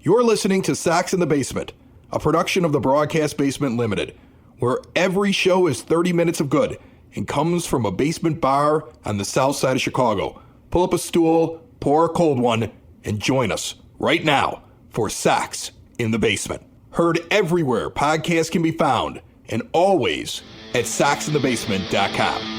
You're listening to Sox in the Basement, a production of the Broadcast Basement Limited, where every show is 30 minutes of good and comes from a basement bar on the south side of Chicago. Pull up a stool, pour a cold one, and join us right now for Sox in the Basement. Heard everywhere podcasts can be found, and always at soxinthebasement.com.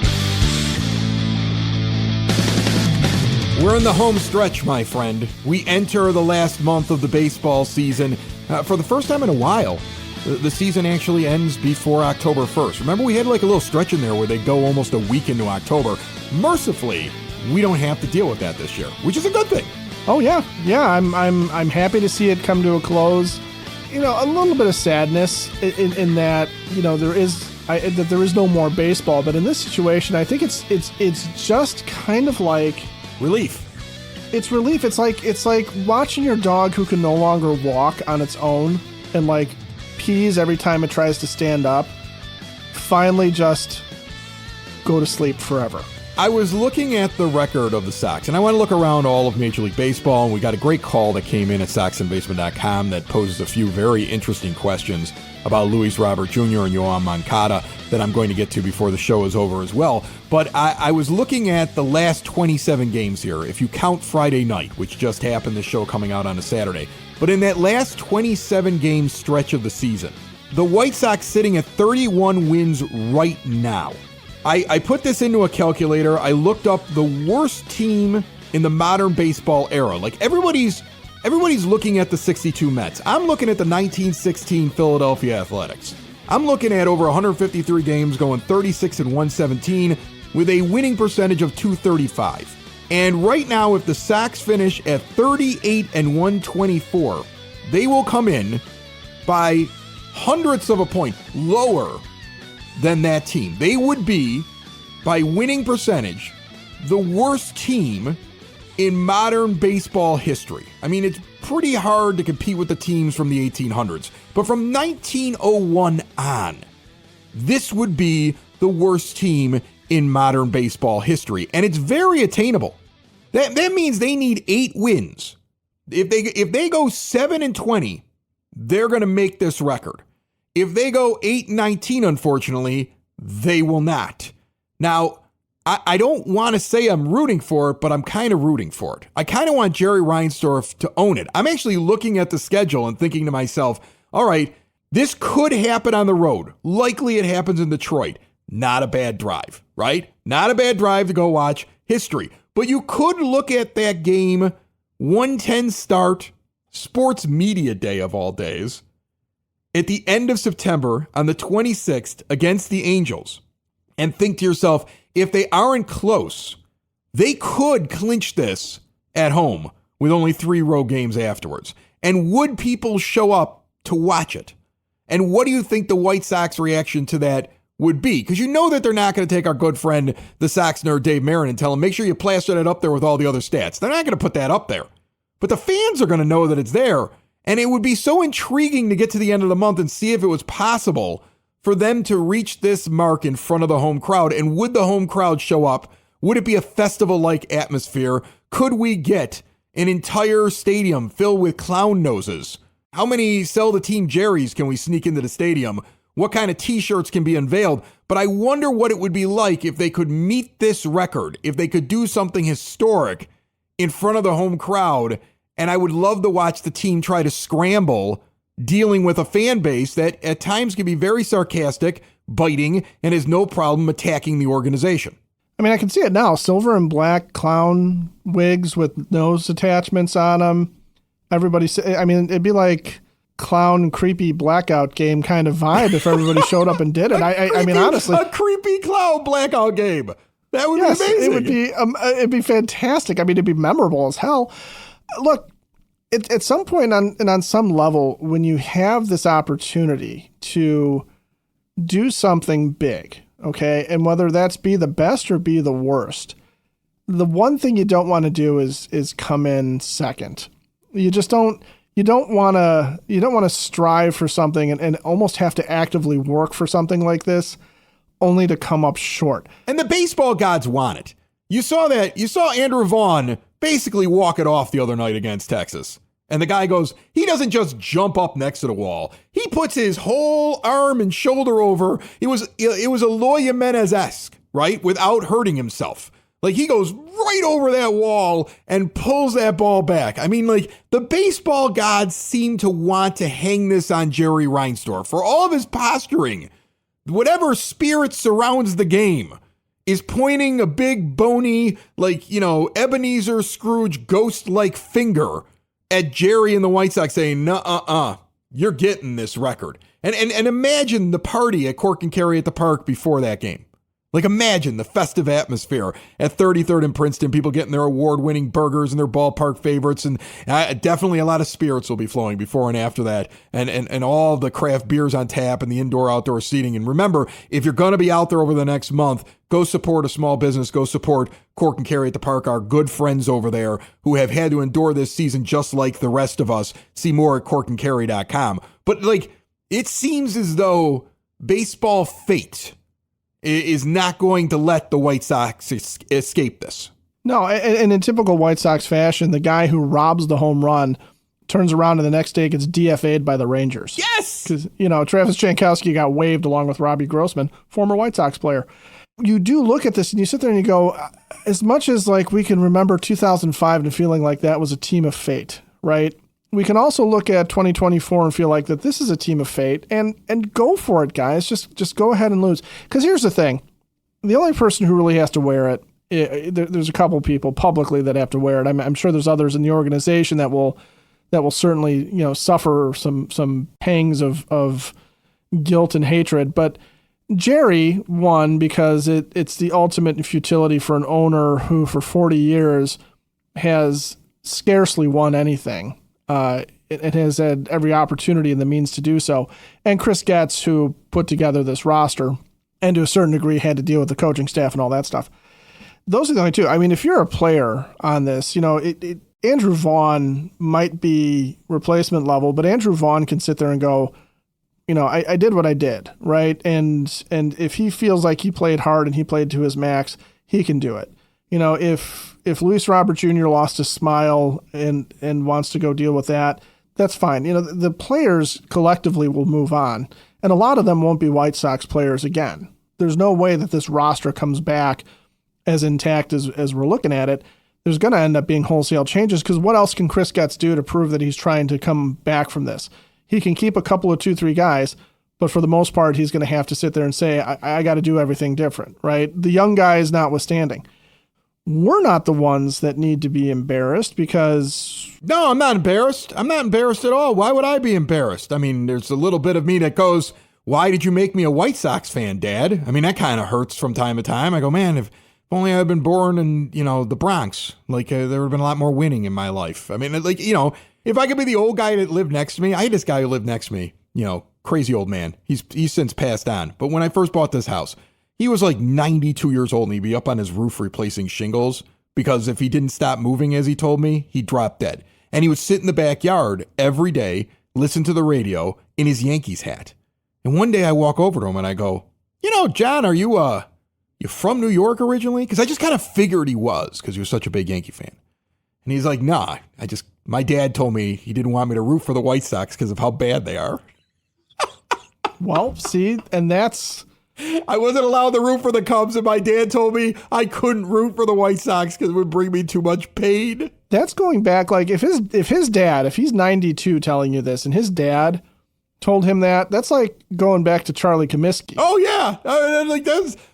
We're in the home stretch, my friend. We enter the last month of the baseball season. For the first time in a while, the season actually ends before October 1st. Remember, we had like a little stretch in there where they go almost a week into October. Mercifully, we don't have to deal with that this year, which is a good thing. Oh yeah. I'm happy to see it come to a close. You know, a little bit of sadness in that, you know, there is no more baseball. But in this situation, I think it's just kind of like relief. It's relief. It's like watching your dog who can no longer walk on its own and like pees every time it tries to stand up, finally just go to sleep forever. I was looking at the record of the Sox, and I want to look around all of Major League Baseball, and we got a great call that came in at soxinthebasement.com that poses a few very interesting questions about Luis Robert Jr. and Yoan Moncada that I'm going to get to before the show is over as well. But I was looking at the last 27 games here, if you count Friday night, which just happened, the show coming out on a Saturday. But in that last 27-game stretch of the season, the White Sox sitting at 31 wins right now. I put this into a calculator. I looked up the worst team in the modern baseball era. Like everybody's looking at the 62 Mets. I'm looking at the 1916 Philadelphia Athletics. I'm looking at over 153 games going 36-117 with a winning percentage of .235. And right now, if the Sox finish at 38-124, they will come in by hundredths of a point lower than that team. They would be, by winning percentage, the worst team in modern baseball history. I mean, it's pretty hard to compete with the teams from the 1800s. But from 1901 on, this would be the worst team in modern baseball history. And it's very attainable. That means they need 8 wins. If they go 7-20, they're going to make this record. If they go 8-19, unfortunately, they will not. Now, I don't want to say I'm rooting for it, but I'm kind of rooting for it. I kind of want Jerry Reinsdorf to own it. I'm actually looking at the schedule and thinking to myself, all right, this could happen on the road. Likely it happens in Detroit. Not a bad drive, right? Not a bad drive to go watch history. But you could look at that game, 1:10 start, sports media day of all days, at the end of September on the 26th against the Angels, and think to yourself, if they aren't close, they could clinch this at home with only 3 road games afterwards. And would people show up to watch it? And what do you think the White Sox reaction to that would be? Because you know that they're not going to take our good friend, the Sox Nerd Dave Marin, and tell him, make sure you plaster that up there with all the other stats. They're not going to put that up there. But the fans are going to know that it's there. And it would be so intriguing to get to the end of the month and see if it was possible for them to reach this mark in front of the home crowd. And would the home crowd show up? Would it be a festival-like atmosphere? Could we get an entire stadium filled with clown noses? How many sell the team Jerry's can we sneak into the stadium? What kind of t-shirts can be unveiled? But I wonder what it would be like if they could meet this record, if they could do something historic in front of the home crowd. And I would love to watch the team try to scramble dealing with a fan base that at times can be very sarcastic, biting, and has no problem attacking the organization. I mean, I can see it now. Silver and black clown wigs with nose attachments on them. I mean, it'd be like clown creepy blackout game kind of vibe if everybody showed up and did it. I mean, honestly. A creepy clown blackout game. That would be amazing. It'd be fantastic. I mean, it'd be memorable as hell. Look, at some point on some level, when you have this opportunity to do something big, okay, and whether that's be the best or be the worst, the one thing you don't want to do is come in second. You just don't. You don't want to strive for something and almost have to actively work for something like this, only to come up short. And the baseball gods want it. You saw that. You saw Andrew Vaughn basically walk it off the other night against Texas. And the guy goes, he doesn't just jump up next to the wall. He puts his whole arm and shoulder over. It was Eloy Jimenez-esque, right? Without hurting himself. Like, he goes right over that wall and pulls that ball back. I mean, like, the baseball gods seem to want to hang this on Jerry Reinsdorf for all of his posturing. Whatever spirit surrounds the game is pointing a big, bony, like, Ebenezer Scrooge ghost-like finger at Jerry and the White Sox saying, you're getting this record. And imagine the party at Cork and Kerry at the park before that game. Like, imagine the festive atmosphere at 33rd and Princeton, people getting their award-winning burgers and their ballpark favorites, and definitely a lot of spirits will be flowing before and after that, and all the craft beers on tap and the indoor-outdoor seating. And remember, if you're going to be out there over the next month, go support a small business, go support Cork and Kerry at the Park, our good friends over there who have had to endure this season just like the rest of us. See more at corkandkerry.com. But, like, it seems as though baseball fate is not going to let the White Sox escape this. No, and in typical White Sox fashion, the guy who robs the home run turns around and the next day gets DFA'd by the Rangers. Yes! Because, Travis Jankowski got waived along with Robbie Grossman, former White Sox player. You do look at this and you sit there and you go, as much as like we can remember 2005 and feeling like that was a team of fate, right? We can also look at 2024 and feel like that this is a team of fate and go for it, guys. Just go ahead and lose. Because here's the thing. The only person who really has to wear it, there's a couple people publicly that have to wear it. I'm sure there's others in the organization that will certainly, suffer some pangs of guilt and hatred. But Jerry won because it's the ultimate futility for an owner who for 40 years has scarcely won anything. It has had every opportunity and the means to do so. And Chris Getz, who put together this roster and to a certain degree had to deal with the coaching staff and all that stuff. Those are the only two. I mean, if you're a player on this, Andrew Vaughn might be replacement level, but Andrew Vaughn can sit there and go, I did what I did, right? And if he feels like he played hard and he played to his max, he can do it. If Luis Robert Jr. lost his smile and wants to go deal with that, that's fine. The players collectively will move on, and a lot of them won't be White Sox players again. There's no way that this roster comes back as intact as we're looking at it. There's going to end up being wholesale changes because what else can Chris Getz do to prove that he's trying to come back from this? He can keep a couple of 2-3 guys, but for the most part, he's going to have to sit there and say, I got to do everything different, right? The young guys notwithstanding. We're not the ones that need to be embarrassed because... No, I'm not embarrassed. I'm not embarrassed at all. Why would I be embarrassed? I mean, there's a little bit of me that goes, why did you make me a White Sox fan, Dad? I mean, that kind of hurts from time to time. I go, man, if only I had been born in, the Bronx, there would have been a lot more winning in my life. I mean, if I could be the old guy that lived next to me, I had this guy who lived next to me, crazy old man. He's since passed on. But when I first bought this house, he was like 92 years old and he'd be up on his roof replacing shingles because if he didn't stop moving, as he told me, he'd drop dead. And he would sit in the backyard every day, listen to the radio in his Yankees hat. And one day I walk over to him and I go, John, are you from New York originally? Because I just kind of figured he was because he was such a big Yankee fan. And he's like, nah, my dad told me he didn't want me to root for the White Sox because of how bad they are. Well, see, and that's... I wasn't allowed to root for the Cubs, and my dad told me I couldn't root for the White Sox because it would bring me too much pain. That's going back, like, if he's 92 telling you this, and his dad told him that's like going back to Charlie Comiskey. Oh, yeah.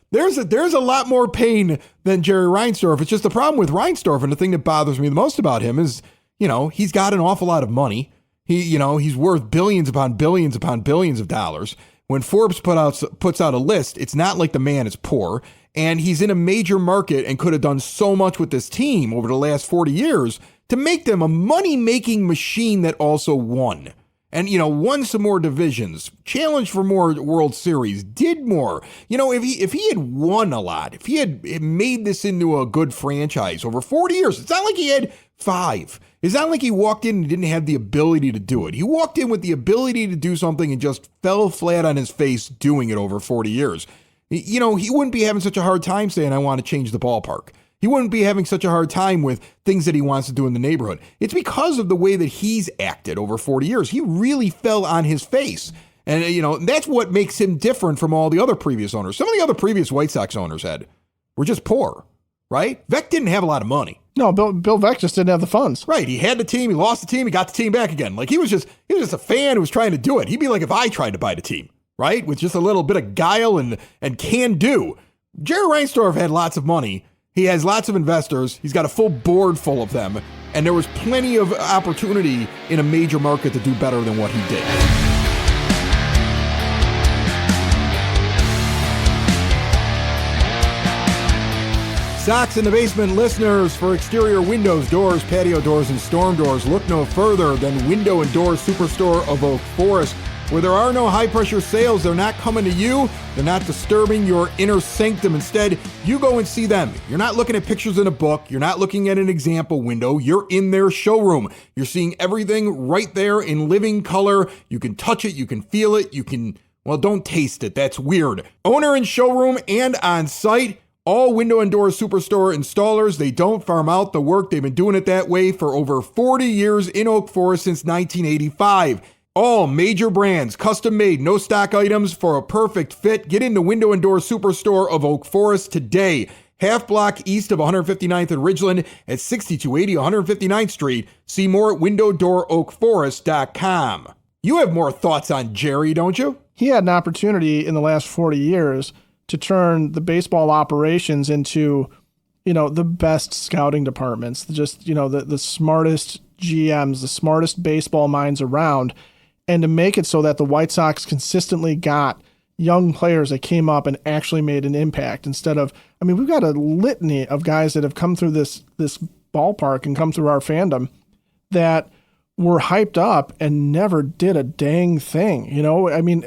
There's a lot more pain than Jerry Reinsdorf. It's just the problem with Reinsdorf, and the thing that bothers me the most about him is, he's got an awful lot of money. He's worth billions upon billions upon billions of dollars. When Forbes puts out a list, it's not like the man is poor, and he's in a major market and could have done so much with this team over the last 40 years to make them a money-making machine that also won. And, won some more divisions, challenged for more World Series, did more. If he had won a lot, if he had made this into a good franchise over 40 years, it's not like he had 5. It's not like he walked in and didn't have the ability to do it. He walked in with the ability to do something and just fell flat on his face doing it over 40 years. He wouldn't be having such a hard time saying, I want to change the ballpark. He wouldn't be having such a hard time with things that he wants to do in the neighborhood. It's because of the way that he's acted over 40 years. He really fell on his face. And, that's what makes him different from all the other previous owners. Some of the other previous White Sox owners were just poor, right? Veeck didn't have a lot of money. No, Bill Veeck just didn't have the funds. Right. He had the team. He lost the team. He got the team back again. Like he was just a fan who was trying to do it. He'd be like if I tried to buy the team, right? With just a little bit of guile and can do. Jerry Reinsdorf had lots of money. He has lots of investors. He's got a full board full of them. And there was plenty of opportunity in a major market to do better than what he did. Sox in the Basement listeners, for exterior windows, doors, patio doors, and storm doors, look no further than Window and Door Superstore of Oak Forest. Where there are no high-pressure sales, they're not coming to you. They're not disturbing your inner sanctum. Instead, you go and see them. You're not looking at pictures in a book. You're not looking at an example window. You're in their showroom. You're seeing everything right there in living color. You can touch it. You can feel it. Well, don't taste it. That's weird. Owner in showroom and on site. All Window and Door Superstore installers, they don't farm out the work. They've been doing it that way for over 40 years in Oak Forest since 1985. All major brands, custom made, no stock items for a perfect fit. Get into Window and Door Superstore of Oak Forest today. Half block east of 159th and Ridgeland at 6280 159th Street. See more at windowdooroakforest.com. You have more thoughts on Jerry, don't you? He had an opportunity in the last 40 years to turn the baseball operations into, the best scouting departments, just, the smartest GMs, the smartest baseball minds around, and to make it so that the White Sox consistently got young players that came up and actually made an impact instead of, we've got a litany of guys that have come through this ballpark and come through our fandom that were hyped up and never did a dang thing.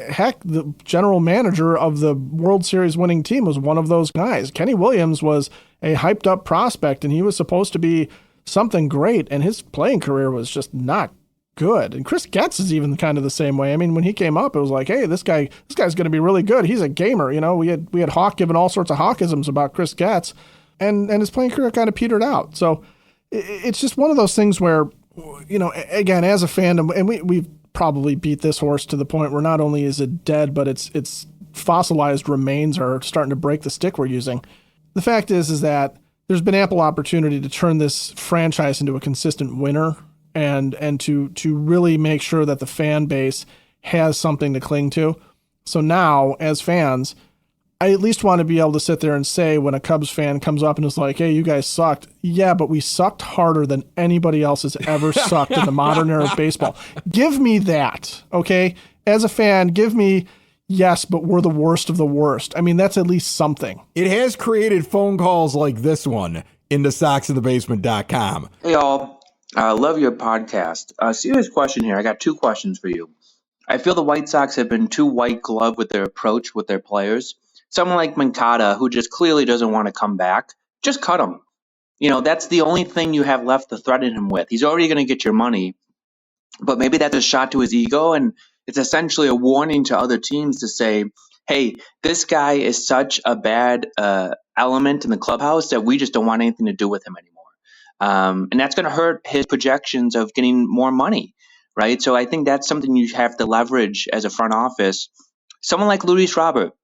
Heck, the general manager of the World Series winning team was one of those guys. Kenny Williams was a hyped up prospect and he was supposed to be something great, and his playing career was just not good. And Chris Getz is even kind of the same way. When he came up, it was like, hey, this guy's going to be really good. He's a gamer. We had Hawk giving all sorts of Hawkisms about Chris Getz, and his playing career kind of petered out. So it's just one of those things where, again, as a fandom, and we've probably beat this horse to the point where not only is it dead, but its fossilized remains are starting to break the stick we're using. The fact is that there's been ample opportunity to turn this franchise into a consistent winner and to really make sure that the fan base has something to cling to. So now, as fans, I at least want to be able to sit there and say when a Cubs fan comes up and is like, hey, you guys sucked. Yeah, but we sucked harder than anybody else has ever sucked in the modern era of baseball. Give me that, okay? As a fan, give me, yes, but we're the worst of the worst. That's at least something. It has created phone calls like this one into soxinthebasement.com. Hey, all. I love your podcast. Serious question here. I got two questions for you. I feel the White Sox have been too white glove with their approach with their players. Someone like Moncada, who just clearly doesn't want to come back, just cut him. That's the only thing you have left to threaten him with. He's already going to get your money, but maybe that's a shot to his ego, and it's essentially a warning to other teams to say, hey, this guy is such a bad element in the clubhouse that we just don't want anything to do with him anymore. And that's going to hurt his projections of getting more money, right? So I think that's something you have to leverage as a front office. Someone like Luis Robert.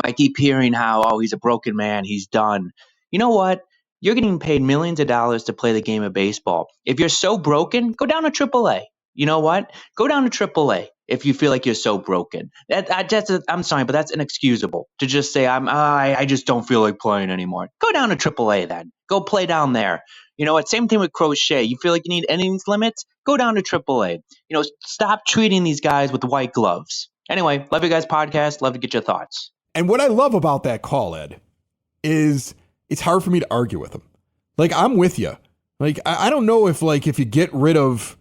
I keep hearing how, he's a broken man, he's done. You know what? You're getting paid millions of dollars to play the game of baseball. If you're so broken, go down to AAA. You know what? Go down to AAA if you feel like you're so broken. I'm sorry, but that's inexcusable to just say, I just don't feel like playing anymore. Go down to AAA then. Go play down there. Same thing with Crochet. You feel like you need innings limits? Go down to AAA. Stop treating these guys with white gloves. Anyway, love you guys' podcast. Love to get your thoughts. And what I love about that call, Ed, is it's hard for me to argue with him. Like, I'm with you. Like, I don't know if you get rid of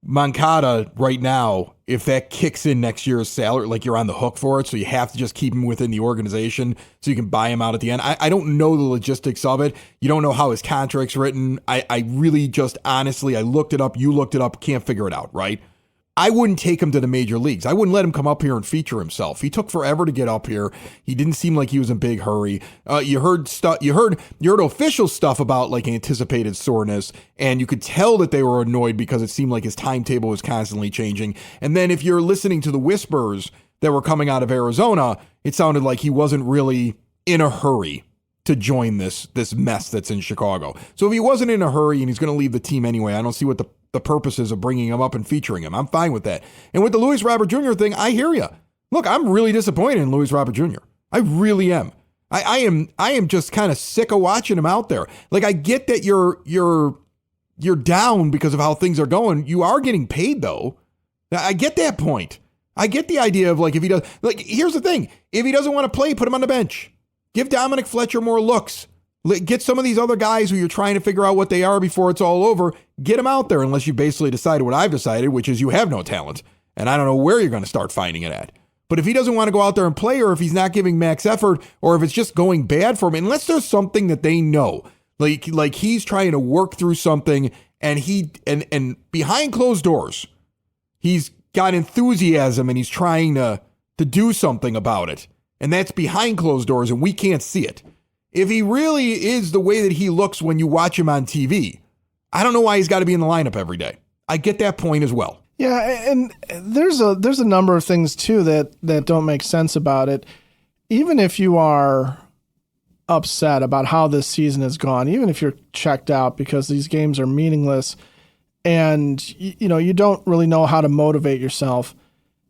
Moncada right now, if that kicks in next year's salary, like you're on the hook for it. So you have to just keep him within the organization so you can buy him out at the end. I don't know the logistics of it. You don't know how his contract's written. I really just honestly, I looked it up. You looked it up. Can't figure it out. Right. I wouldn't take him to the major leagues. I wouldn't let him come up here and feature himself. He took forever to get up here. He didn't seem like he was in a big hurry. You heard official stuff about like anticipated soreness, and you could tell that they were annoyed because it seemed like his timetable was constantly changing. And then if you're listening to the whispers that were coming out of Arizona, it sounded like he wasn't really in a hurry to join this mess that's in Chicago. So if he wasn't in a hurry and he's going to leave the team anyway, I don't see what the purposes of bringing him up and featuring him. I'm fine with that. And with the Luis Robert Jr. thing, I hear you. Look, I'm really disappointed in Luis Robert Jr. I really am. I am just kind of sick of watching him out there. Like, I get that you're down because of how things are going. You are getting paid though. I get that point. I get the idea of like, if he does, like, here's the thing. If he doesn't want to play, put him on the bench. Give Dominic Fletcher more looks. Get some of these other guys who you're trying to figure out what they are before it's all over. Get them out there unless you basically decided what I've decided, which is you have no talent. And I don't know where you're going to start finding it at. But if he doesn't want to go out there and play, or if he's not giving max effort, or if it's just going bad for him, unless there's something that they know, like he's trying to work through something and behind closed doors, he's got enthusiasm and he's trying to do something about it. And that's behind closed doors and we can't see it. If he really is the way that he looks when you watch him on TV, I don't know why he's got to be in the lineup every day. I get that point as well. Yeah, and there's a number of things too that don't make sense about it. Even if you are upset about how this season has gone, even if you're checked out because these games are meaningless and you don't really know how to motivate yourself,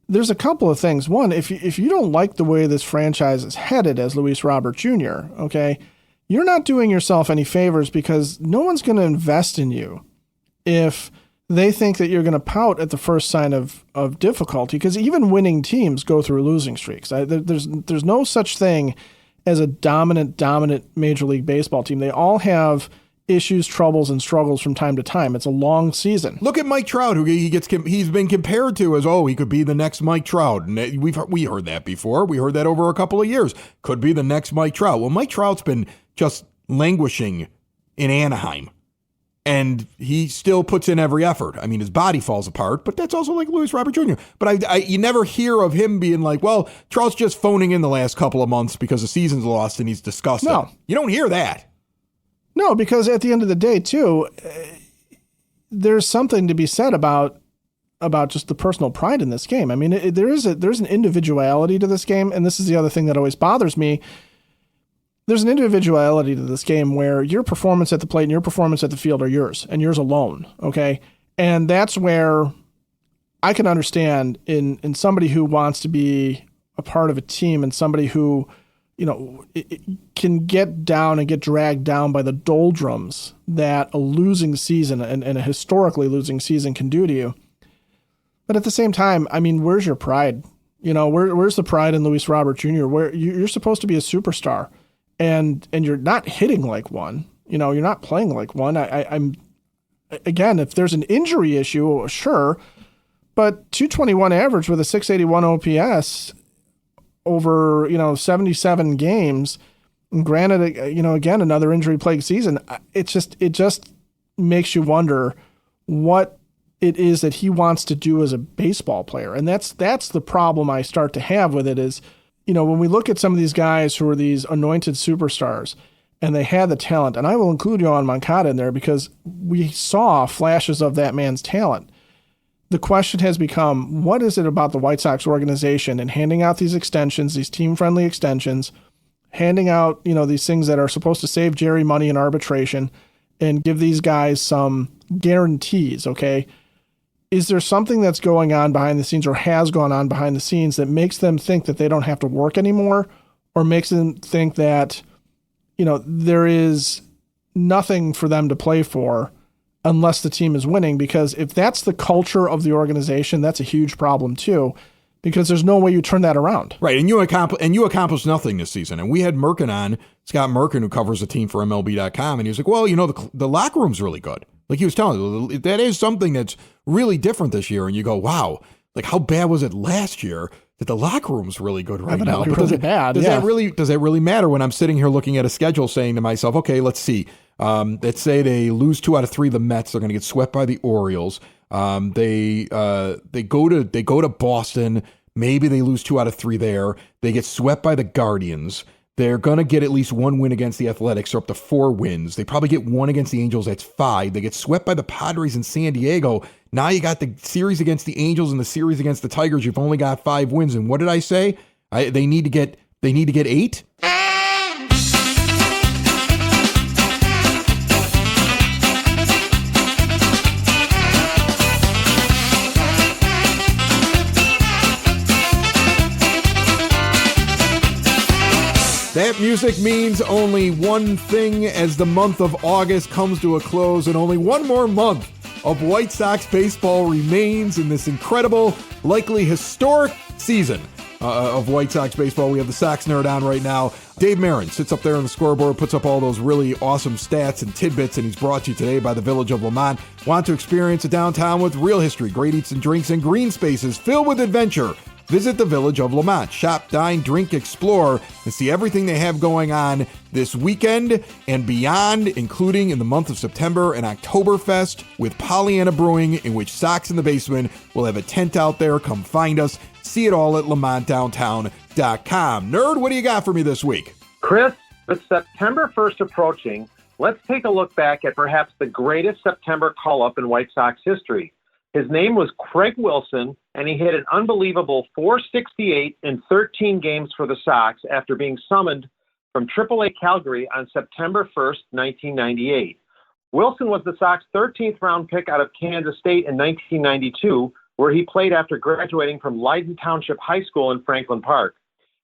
there's a couple of things. One, if you don't like the way this franchise is headed as Luis Robert Jr., okay, you're not doing yourself any favors because no one's going to invest in you if they think that you're going to pout at the first sign of difficulty, because even winning teams go through losing streaks. There's no such thing as a dominant Major League Baseball team. They all have issues, troubles, and struggles from time to time. It's a long season. Look at Mike Trout, who he's been compared to as, he could be the next Mike Trout. And we heard that before. We heard that over a couple of years. Could be the next Mike Trout. Well, Mike Trout's been just languishing in Anaheim, and he still puts in every effort. I mean, his body falls apart, but that's also like Luis Robert Jr. But you never hear of him being like, well, Trout's just phoning in the last couple of months because the season's lost and he's disgusted. No. You don't hear that. No, because at the end of the day, too, there's something to be said about just the personal pride in this game. I mean, there's an individuality to this game, and this is the other thing that always bothers me. There's an individuality to this game where your performance at the plate and your performance at the field are yours, and yours alone, okay? And that's where I can understand in somebody who wants to be a part of a team and somebody who it can get down and get dragged down by the doldrums that a losing season and a historically losing season can do to you. But at the same time, I mean, where's your pride? Where's the pride in Luis Robert Jr.? Where you're supposed to be a superstar, and you're not hitting like one. You're not playing like one. I'm again, if there's an injury issue, sure, but 221 average with a 681 OPS. Over 77 games, granted, again, another injury plagued season. It just makes you wonder what it is that he wants to do as a baseball player, and that's the problem I start to have with it. Is when we look at some of these guys who are these anointed superstars, and they had the talent, and I will include Yoan Moncada in there because we saw flashes of that man's talent. The question has become, what is it about the White Sox organization and handing out these extensions, these team-friendly extensions, handing out, these things that are supposed to save Jerry money in arbitration and give these guys some guarantees, okay? Is there something that's going on behind the scenes or has gone on behind the scenes that makes them think that they don't have to work anymore, or makes them think that, there is nothing for them to play for unless the team is winning? Because if that's the culture of the organization, that's a huge problem too, because there's no way you turn that around. Right, and you accomplished nothing this season. And we had Merkin on, Scott Merkin, who covers the team for MLB.com, and he was like, well, the locker room's really good. Like he was telling you, that is something that's really different this year. And you go, wow, like how bad was it last year that the locker room's really good right now? But does that really matter when I'm sitting here looking at a schedule saying to myself, okay, let's see. Let's say they lose 2 out of 3 of the Mets. They're going to get swept by the Orioles. They go to Boston. Maybe they lose 2 out of 3 there. They get swept by the Guardians. They're going to get at least 1 win against the Athletics, or up to 4 wins. They probably get 1 against the Angels. That's 5. They get swept by the Padres in San Diego. Now you got the series against the Angels and the series against the Tigers. You've only got 5 wins. And what did I say? They need to get 8. That music means only one thing as the month of August comes to a close, and only one more month of White Sox baseball remains in this incredible, likely historic season of White Sox baseball. We have the Sox Nerd on right now. Dave Marin sits up there on the scoreboard, puts up all those really awesome stats and tidbits, and he's brought to you today by the Village of Lamont. Want to experience a downtown with real history, great eats and drinks, and green spaces filled with adventure? Visit the Village of Lamont. Shop, dine, drink, explore, and see everything they have going on this weekend and beyond, including in the month of September an Oktoberfest with Pollyanna Brewing, in which Sox in the Basement will have a tent out there. Come find us. See it all at lamontdowntown.com. Nerd, what do you got for me this week? Chris, with September 1st approaching, let's take a look back at perhaps the greatest September call-up in White Sox history. His name was Craig Wilson, and he hit an unbelievable .468 in 13 games for the Sox after being summoned from AAA Calgary on September 1st, 1998. Wilson was the Sox 13th round pick out of Kansas State in 1992, where he played after graduating from Leiden Township High School in Franklin Park.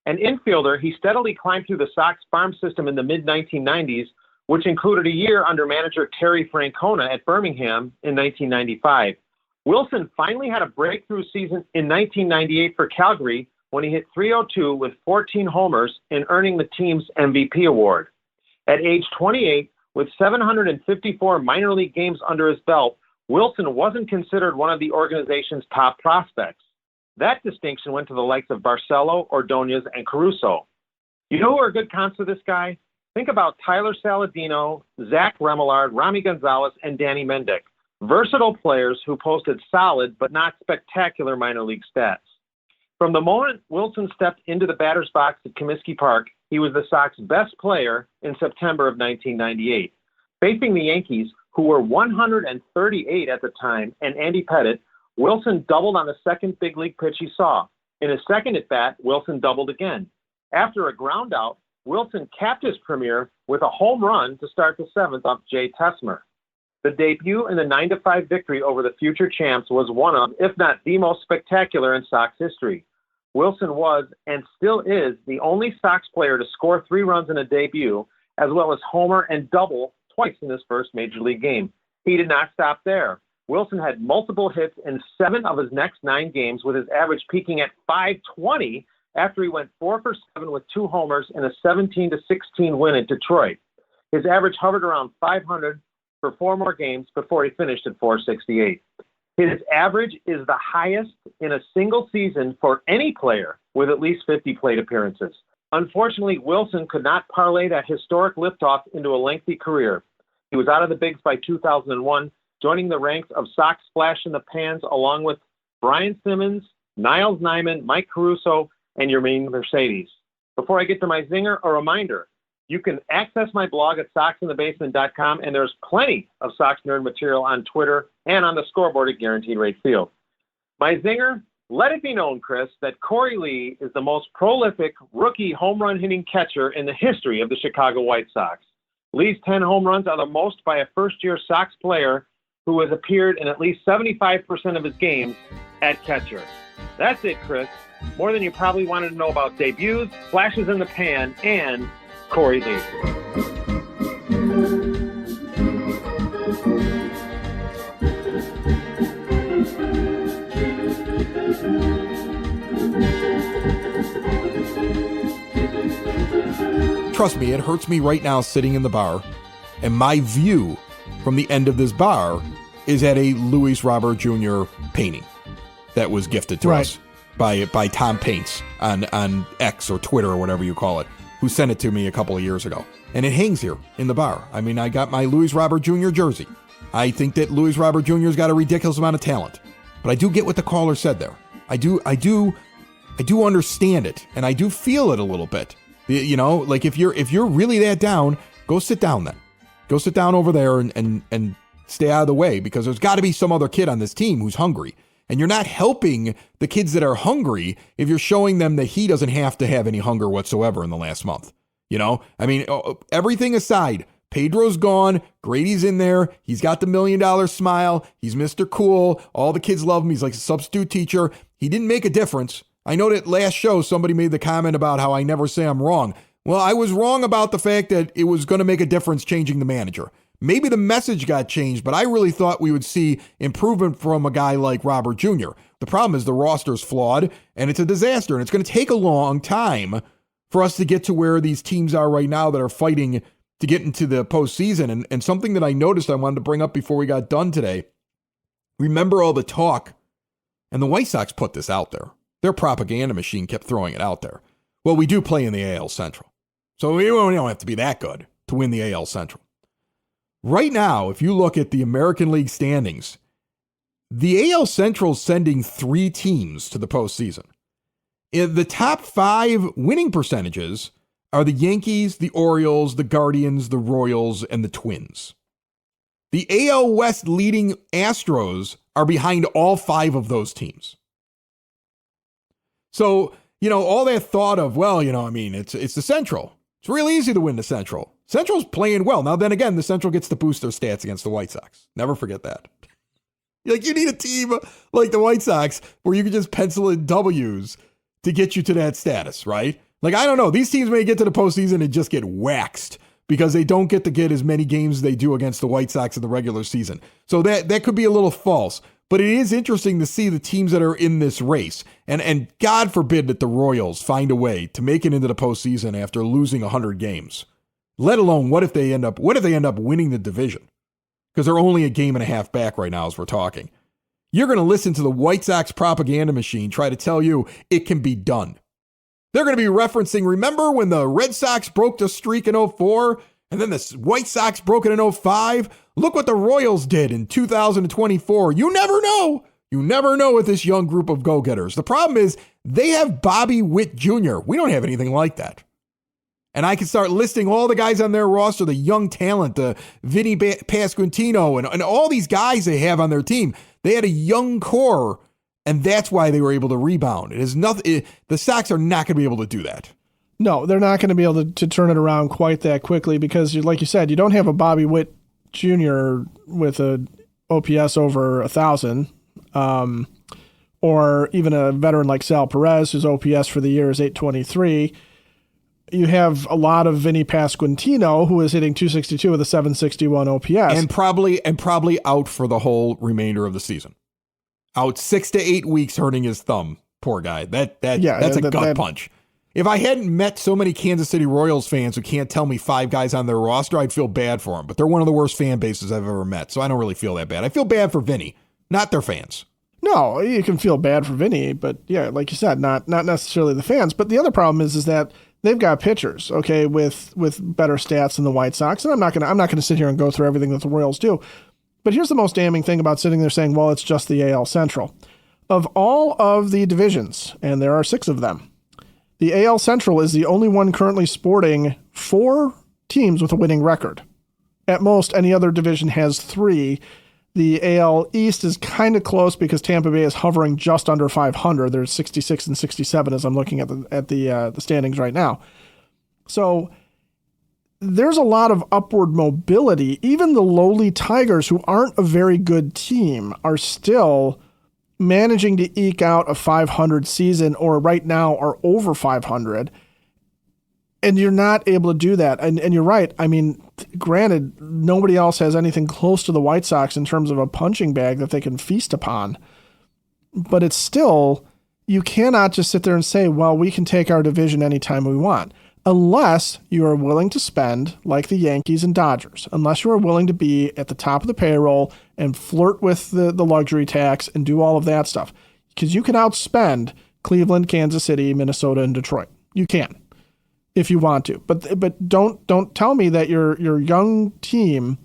An infielder, he steadily climbed through the Sox farm system in the mid-1990s, which included a year under manager Terry Francona at Birmingham in 1995. Wilson finally had a breakthrough season in 1998 for Calgary when he hit .302 with 14 homers and earning the team's MVP award. At age 28, with 754 minor league games under his belt, Wilson wasn't considered one of the organization's top prospects. That distinction went to the likes of Barcelo, Ordonez, and Caruso. You know who are good comps for this guy? Think about Tyler Saladino, Zach Remillard, Rami Gonzalez, and Danny Mendick. Versatile players who posted solid but not spectacular minor league stats. From the moment Wilson stepped into the batter's box at Comiskey Park, he was the Sox best player in September of 1998. Facing the Yankees, who were 138 at the time, and Andy Pettitte, Wilson doubled on the second big league pitch he saw. In his second at-bat, Wilson doubled again. After a ground out, Wilson capped his premiere with a home run to start the seventh off Jay Tessmer. The debut in the 9-5 victory over the future champs was one of, if not the most spectacular in Sox history. Wilson was, and still is, the only Sox player to score 3 runs in a debut, as well as homer and double twice in his first major league game. He did not stop there. Wilson had multiple hits in 7 of his next 9 games, with his average peaking at .520 after he went 4 for 7 with 2 homers in a 17-16 win at Detroit. His average hovered around .500 for 4 more games before he finished at .468. His average is the highest in a single season for any player with at least 50 plate appearances. Unfortunately, Wilson could not parlay that historic liftoff into a lengthy career. He was out of the bigs by 2001, joining the ranks of Sox flash in the pans along with Brian Simmons, Niles Nyman, Mike Caruso, and Yermin Mercedes. Before I get to my zinger, a reminder. You can access my blog at soxinthebasement.com, and there's plenty of Sox Nerd material on Twitter and on the scoreboard at Guaranteed Rate Field. My zinger, let it be known, Chris, that Corey Lee is the most prolific rookie home run hitting catcher in the history of the Chicago White Sox. Lee's 10 home runs are the most by a first-year Sox player who has appeared in at least 75% of his games at catcher. That's it, Chris. More than you probably wanted to know about debuts, flashes in the pan, and Corey Lee. Trust me, it hurts me right now sitting in the bar, and my view from the end of this bar is at a Luis Robert Jr. painting that was gifted to us by Tom Paints on X or Twitter or whatever you call it, who sent it to me a couple of years ago. And it hangs here in the bar. I mean, I got my Luis Robert Jr. jersey I think that Luis Robert Jr.'s got a ridiculous amount of talent. But I do get what the caller said there. I do understand it, and I do feel it a little bit. You know, like if you're really that down, go sit down then. Go sit down over there and stay out of the way, because there's got to be some other kid on this team who's hungry. And you're not helping the kids that are hungry if you're showing them that he doesn't have to have any hunger whatsoever in the last month. You know, I mean, everything aside, Pedro's gone. Grady's in there. He's got the $1 million smile. He's Mr. Cool. All the kids love him. He's like a substitute teacher. He didn't make a difference. I know that last show somebody made the comment about how I never say I'm wrong. Well, I was wrong about the fact that it was going to make a difference changing the manager. Maybe the message got changed, but I really thought we would see improvement from a guy like Robert Jr. The problem is the roster's flawed, and it's a disaster, and it's going to take a long time for us to get to where these teams are right now that are fighting to get into the postseason. And something that I noticed I wanted to bring up before we got done today, remember all the talk, and the White Sox put this out there. Their propaganda machine kept throwing it out there. Well, we do play in the AL Central, so we don't have to be that good to win the AL Central. Right now, if you look at the American League standings, the AL Central is sending 3 teams to the postseason. In the top 5 winning percentages are the Yankees, the Orioles, the Guardians, the Royals, and the Twins. The AL West leading Astros are behind all 5 of those teams. So, you know, all that thought of, well, you know, I mean, it's the Central. It's real easy to win the Central. Central's playing well. Now, then again, the Central gets to boost their stats against the White Sox. Never forget that. Like, you need a team like the White Sox where you can just pencil in W's to get you to that status, right? Like, I don't know. These teams may get to the postseason and just get waxed because they don't get to get as many games as they do against the White Sox in the regular season. So that could be a little false. But it is interesting to see the teams that are in this race. And God forbid that the Royals find a way to make it into the postseason after losing 100 games. Let alone what if they end up winning the division? Because they're only a game and a half back right now as we're talking. You're going to listen to the White Sox propaganda machine try to tell you it can be done. They're going to be referencing, remember when the Red Sox broke the streak in 2004 and then the White Sox broke it in 2005? Look what the Royals did in 2024. You never know. You never know with this young group of go-getters. The problem is they have Bobby Witt Jr. We don't have anything like that. And I can start listing all the guys on their roster, the young talent, the Vinny Pasquantino, and all these guys they have on their team. They had a young core, and that's why they were able to rebound. It is nothing. The Sox are not going to be able to do that. No, they're not going to be able to turn it around quite that quickly because, like you said, you don't have a Bobby Witt Jr. with a OPS over 1,000, or even a veteran like Sal Perez, whose OPS for the year is 823. You have a lot of Vinny Pasquantino, who is hitting 262 with a 761 OPS. And probably out for the whole remainder of the season. Out 6 to 8 weeks hurting his thumb. Poor guy. That's a gut punch. If I hadn't met so many Kansas City Royals fans who can't tell me 5 guys on their roster, I'd feel bad for them. But they're one of the worst fan bases I've ever met, so I don't really feel that bad. I feel bad for Vinny, not their fans. No, you can feel bad for Vinny, but yeah, like you said, not necessarily the fans. But the other problem is that they've got pitchers, okay, with better stats than the White Sox, and I'm not gonna sit here and go through everything that the Royals do. But here's the most damning thing about sitting there saying, well, it's just the AL Central. Of all of the divisions, and there are 6 of them, the AL Central is the only one currently sporting 4 teams with a winning record. At most, any other division has 3. The AL East is kind of close because Tampa Bay is hovering just under 500. There's 66 and 67 as I'm looking at the standings right now. So there's a lot of upward mobility. Even the lowly Tigers, who aren't a very good team, are still managing to eke out a 500 season, or right now are over 500. And you're not able to do that. And you're right. I mean, granted, nobody else has anything close to the White Sox in terms of a punching bag that they can feast upon. But it's still, you cannot just sit there and say, well, we can take our division anytime we want. Unless you are willing to spend like the Yankees and Dodgers. Unless you are willing to be at the top of the payroll and flirt with the luxury tax and do all of that stuff. Because you can outspend Cleveland, Kansas City, Minnesota, and Detroit. You can, if you want to. But don't tell me that your young team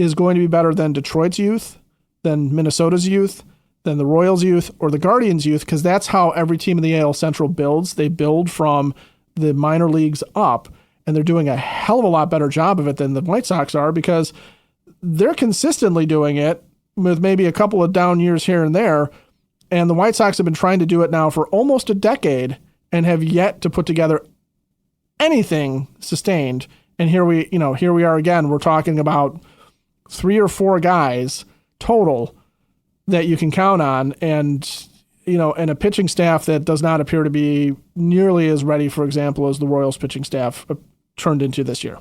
is going to be better than Detroit's youth, than Minnesota's youth, than the Royals' youth, or the Guardians' youth, because that's how every team in the AL Central builds. They build from the minor leagues up, and they're doing a hell of a lot better job of it than the White Sox are, because they're consistently doing it with maybe a couple of down years here and there. And the White Sox have been trying to do it now for almost a decade and have yet to put together anything sustained. And here we are again. We're talking about 3 or 4 guys total that you can count on, and a pitching staff that does not appear to be nearly as ready, for example, as the Royals pitching staff turned into this year.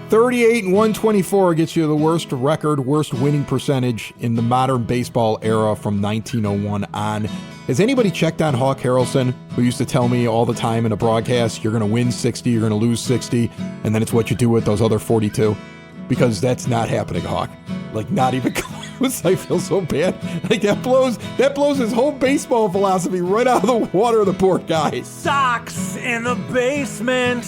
38-124 gets you the worst record, worst winning percentage in the modern baseball era from 1901 on. Has anybody checked on Hawk Harrelson, who used to tell me all the time in a broadcast, you're going to win 60, you're going to lose 60, and then it's what you do with those other 42? Because that's not happening, Hawk. Like, not even close. I feel so bad. Like, that blows his whole baseball philosophy right out of the water, the poor guy. Sox in the basement.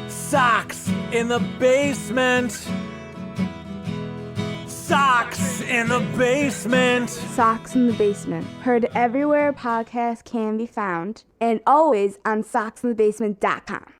Sox in the basement. Sox in the basement. Sox in the Basement. Heard everywhere podcasts can be found, and always on soxinthebasement.com.